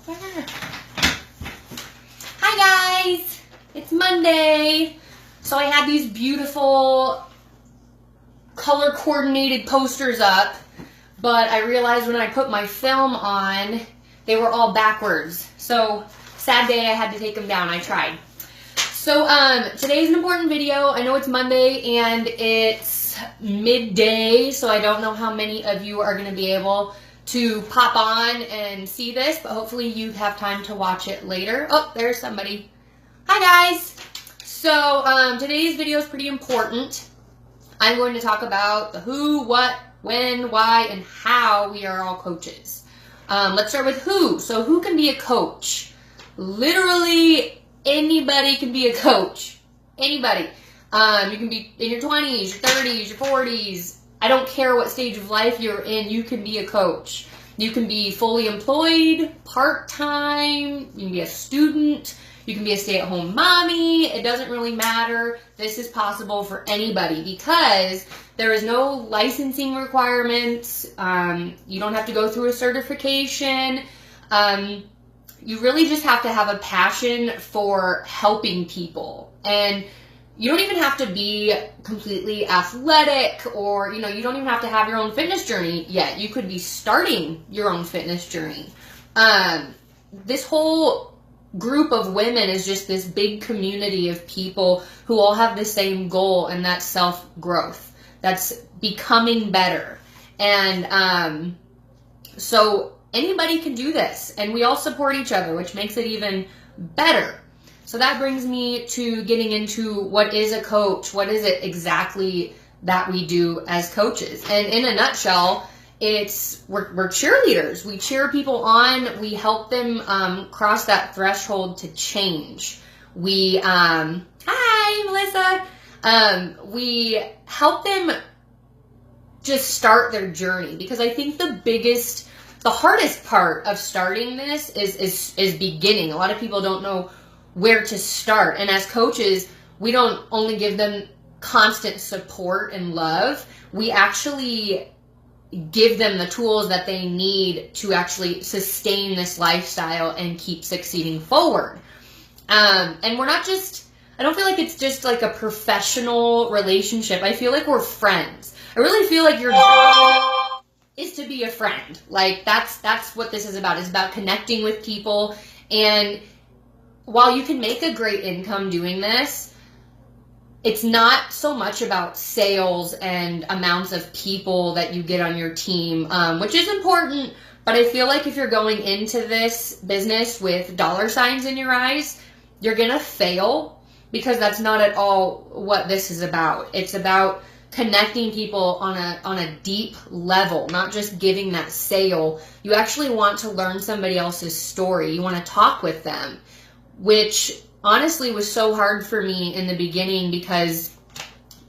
Hi guys, it's Monday. So I had these beautiful color coordinated posters up, but I realized when I put my film on, they were all backwards. So sad day, I had to take them down. I tried. So today's an important video. I know it's Monday and it's midday, so I don't know how many of you are going to be able to pop on and see this, but hopefully you have time to watch it later. Oh, there's somebody. Hi guys. So today's video is pretty important. I'm going to talk about the who, what, when, why, and how we are all coaches. Let's start with who. So who can be a coach? Literally anybody can be a coach. Anybody. You can be in your 20s, your 30s, your 40s. I don't care what stage of life you're in, you can be a coach. You can be fully employed, part-time, you can be a student, you can be a stay-at-home mommy. It doesn't really matter. This is possible for anybody because there is no licensing requirements. You don't have to go through a certification. You really just have to have a passion for helping people. And you don't even have to be completely athletic or, you don't even have to have your own fitness journey yet. You could be starting your own fitness journey. This whole group of women is just this big community of people who all have the same goal, and that's self-growth. That's becoming better. And so anybody can do this, and we all support each other, which makes it even better. So that brings me to getting into what is a coach. What is it exactly that we do as coaches? And in a nutshell, we're cheerleaders. We cheer people on. We help them cross that threshold to change. Hi, Melissa. We help them just start their journey, because I think the hardest part of starting this is beginning. A lot of people don't know where to start. And as coaches, we don't only give them constant support and love, we actually give them the tools that they need to actually sustain this lifestyle and keep succeeding forward. And we're not just, I don't feel like it's just like a professional relationship. I feel like we're friends. I really feel like your job is to be a friend. Like that's what this is about. It's about connecting with people. And while you can make a great income doing this, it's not so much about sales and amounts of people that you get on your team, which is important, but I feel like if you're going into this business with dollar signs in your eyes, you're gonna fail, because that's not at all what this is about. It's about connecting people on a deep level, not just giving that sale. You actually want to learn somebody else's story. You want to talk with them, which honestly was so hard for me in the beginning, because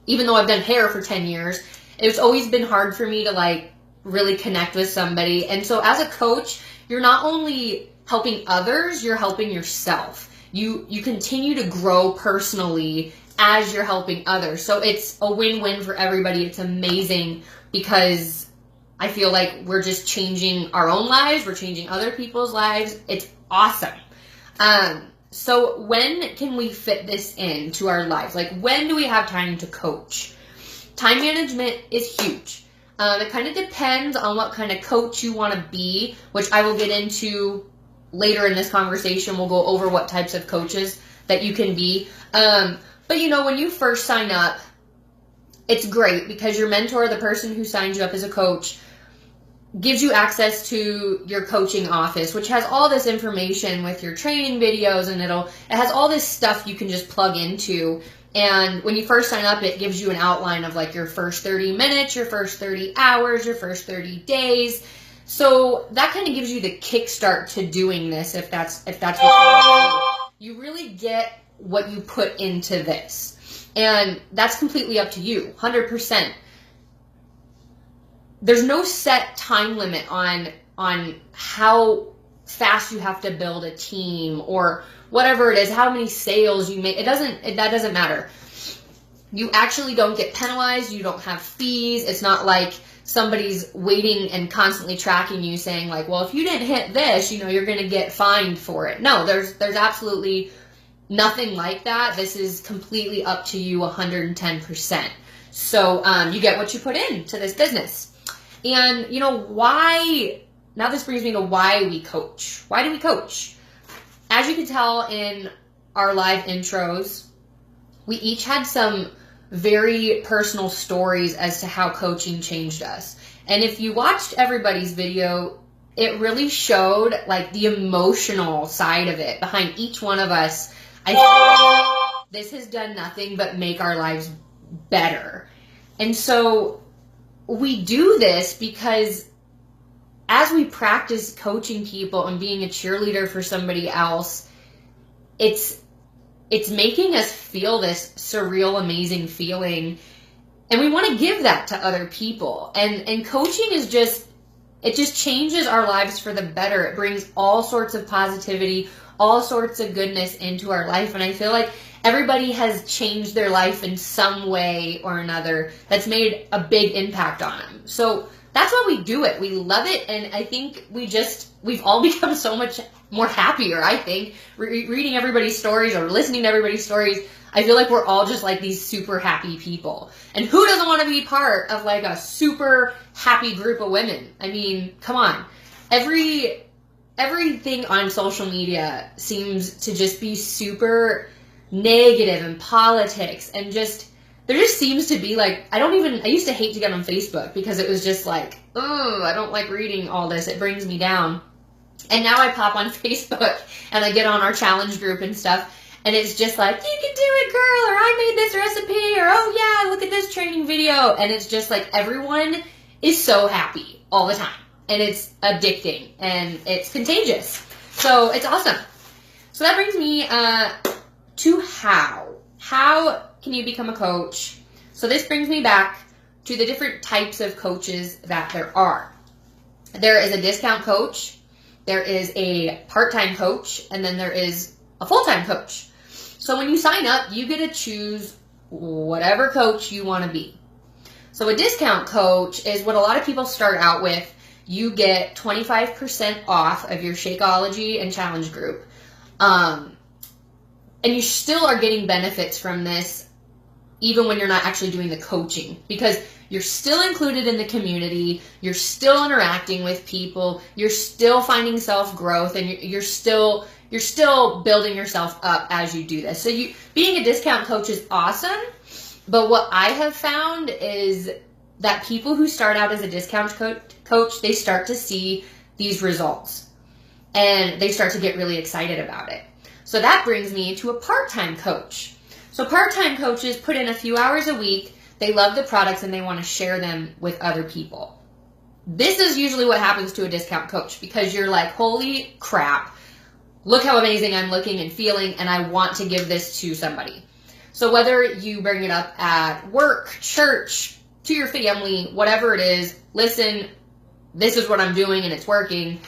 even though I've done hair for 10 years, it's always been hard for me to really connect with somebody. And so as a coach, you're not only helping others, you're helping yourself. You continue to grow personally as you're helping others. So it's a win-win for everybody. It's amazing, because I feel like we're just changing our own lives. We're changing other people's lives. It's awesome. So when can we fit this into our lives? Like, when do we have time to coach? Time management is huge. It kind of depends on what kind of coach you want to be, which I will get into later in this conversation. We'll go over what types of coaches that you can be. But when you first sign up, it's great because your mentor, the person who signs you up as a coach, gives you access to your coaching office, which has all this information with your training videos, and it has all this stuff you can just plug into. And when you first sign up, it gives you an outline of your first 30 minutes, your first 30 hours, your first 30 days. So that kind of gives you the kickstart to doing this, if that's what you want to do. You really get what you put into this. And that's completely up to you, 100%. There's no set time limit on how fast you have to build a team or whatever it is, how many sales you make. That doesn't matter. You actually don't get penalized. You don't have fees. It's not like somebody's waiting and constantly tracking you saying like, well, if you didn't hit this, you're going to get fined for it. No, there's absolutely nothing like that. This is completely up to you 110%. So you get what you put into this business. And why, now this brings me to why we coach. Why do we coach? As you can tell in our live intros, we each had some very personal stories as to how coaching changed us. And if you watched everybody's video, it really showed like the emotional side of it behind each one of us. I think this has done nothing but make our lives better. And so we do this because as we practice coaching people and being a cheerleader for somebody else, it's making us feel this surreal, amazing feeling. And we want to give that to other people. And coaching is it just changes our lives for the better. It brings all sorts of positivity, all sorts of goodness into our life. And I feel like everybody has changed their life in some way or another that's made a big impact on them. So that's why we do it. We love it. And I think we've all become so much more happier, I think. Reading everybody's stories or listening to everybody's stories, I feel like we're all just like these super happy people. And who doesn't want to be part of like a super happy group of women? I mean, come on. Everything on social media seems to just be super negative and politics and there just seems to be like, I used to hate to get on Facebook because it was just like, oh, I don't like reading all this. It brings me down. And now I pop on Facebook and I get on our challenge group and stuff. And it's just like, you can do it, girl, or I made this recipe, or oh yeah, look at this training video. And it's just like everyone is so happy all the time. And it's addicting and it's contagious. So it's awesome. So that brings me to how. How can you become a coach? So this brings me back to the different types of coaches that there are. There is a discount coach, there is a part-time coach, and then there is a full-time coach. So when you sign up, you get to choose whatever coach you want to be. So a discount coach is what a lot of people start out with. You get 25% off of your Shakeology and Challenge group. And you still are getting benefits from this even when you're not actually doing the coaching, because you're still included in the community, you're still interacting with people, you're still finding self-growth, and you're still building yourself up as you do this. So being a discount coach is awesome, but what I have found is that people who start out as a discount coach, they start to see these results and they start to get really excited about it. So that brings me to a part-time coach. So part-time coaches put in a few hours a week, they love the products and they want to share them with other people. This is usually what happens to a discount coach, because you're like, holy crap, look how amazing I'm looking and feeling, and I want to give this to somebody. So whether you bring it up at work, church, to your family, whatever it is, listen, this is what I'm doing and it's working.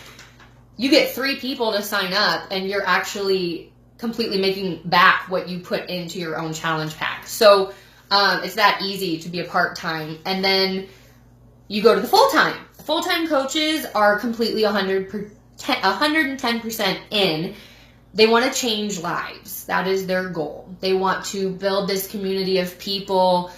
You get 3 people to sign up and you're actually completely making back what you put into your own challenge pack. So it's that easy to be a part-time. And then you go to the full-time. Full-time coaches are completely 110% in. They want to change lives. That is their goal. They want to build this community of people,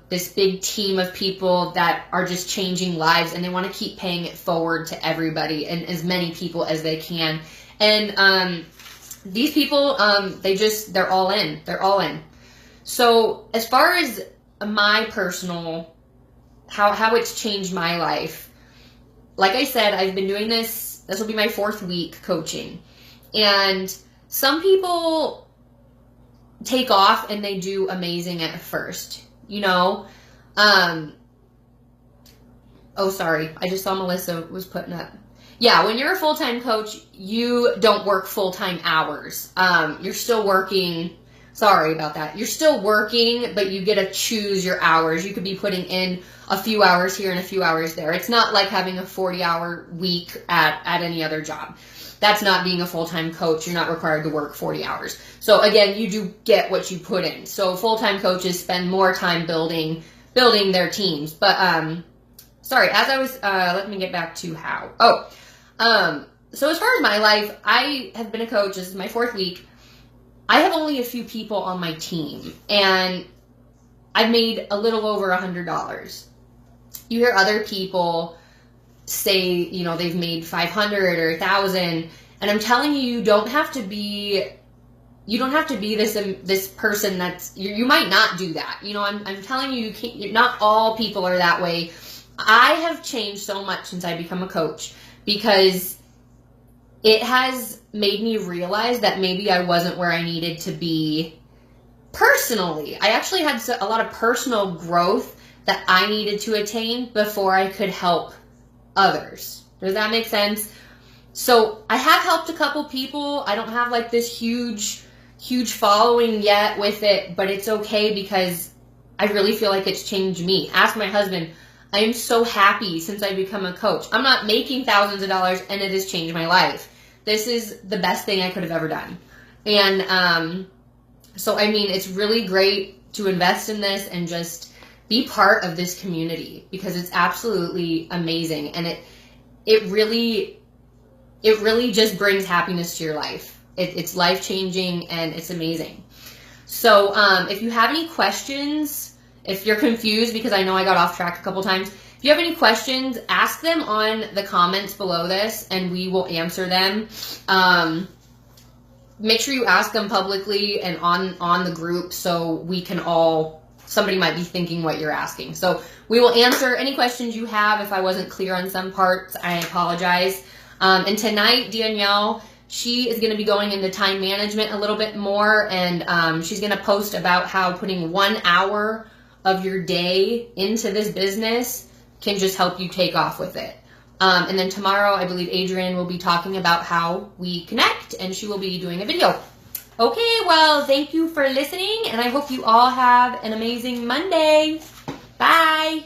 this big team of people that are just changing lives, and they want to keep paying it forward to everybody and as many people as they can. And these people, they're all in. They're all in. So as far as my personal, how it's changed my life, like I said, I've been doing this will be my 4th week coaching. And some people take off and they do amazing at first, oh, sorry, I just saw Melissa was putting up. Yeah, when you're a full-time coach, you don't work full-time hours. You're still working Sorry about that. You're still working, but you get to choose your hours. You could be putting in a few hours here and a few hours there. It's not like having a 40-hour week at any other job. That's not being a full-time coach. You're not required to work 40 hours. So again, you do get what you put in. So full-time coaches spend more time building their teams. But sorry, as I was, let me get back to how. So as far as my life, I have been a coach. This is my 4th week. I have only a few people on my team, and I've made a little over $100. You hear other people say, you know, they've made 500 or 1,000, and I'm telling you, you don't have to be this person that's, you might not do that. You know, I'm telling you, not all people are that way. I have changed so much since I become a coach, because it has made me realize that maybe I wasn't where I needed to be personally. I actually had a lot of personal growth that I needed to attain before I could help others. Does that make sense? So I have helped a couple people. I don't have like this huge following yet with it, but it's okay because I really feel like it's changed me. Ask my husband. I am so happy since I become a coach. I'm not making thousands of dollars, and it has changed my life. This is the best thing I could have ever done. And so, I mean, it's really great to invest in this and just be part of this community, because it's absolutely amazing. And it really just brings happiness to your life. It's life-changing, and it's amazing. So if you have any questions, if you're confused, because I know I got off track a couple times, if you have any questions, ask them on the comments below this, and we will answer them. Make sure you ask them publicly and on the group, so we can all, somebody might be thinking what you're asking. So we will answer any questions you have. If I wasn't clear on some parts, I apologize. And tonight, Danielle, she is going to be going into time management a little bit more, and she's going to post about how putting 1 hour of your day into this business can just help you take off with it. And then tomorrow, I believe Adrienne will be talking about how we connect, and she will be doing a video. Okay, well, thank you for listening, and I hope you all have an amazing Monday. Bye.